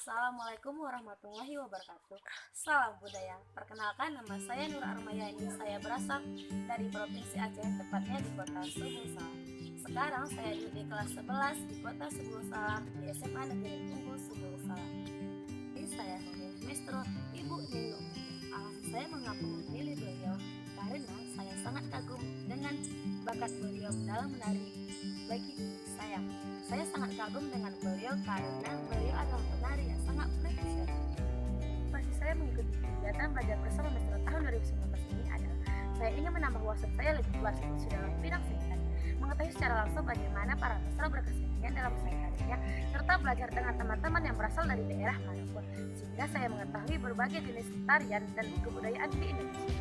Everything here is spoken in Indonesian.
Assalamualaikum warahmatullahi wabarakatuh. Salam budaya. Perkenalkan, nama saya Nur Armayani. Saya berasal dari Provinsi Aceh, tepatnya di Kota Subuh Salam. Sekarang saya duduk di kelas 11 di Kota Subuh Salam di SMA Negeri Unggul Subuh Salam. Jadi saya memilih Maestro Ibu Nilu. Alasan saya mengapa memilih beliau karena saya sangat kagum dengan bakat beliau dalam menari. Bagi saya sangat kagum dengan beliau karena beliau adalah penari yang sangat profesional. Motivasi saya mengikuti kegiatan belajar bersama Maestro tahun 2019 ini adalah saya ingin menambah wawasan saya lebih luas khususnya dalam bidang seni tari, mengetahui secara langsung bagaimana para maestro berkesenian dalam seni tarinya, serta belajar dengan teman-teman yang berasal dari daerah manapun, sehingga saya mengetahui berbagai jenis tarian dan kebudayaan di Indonesia.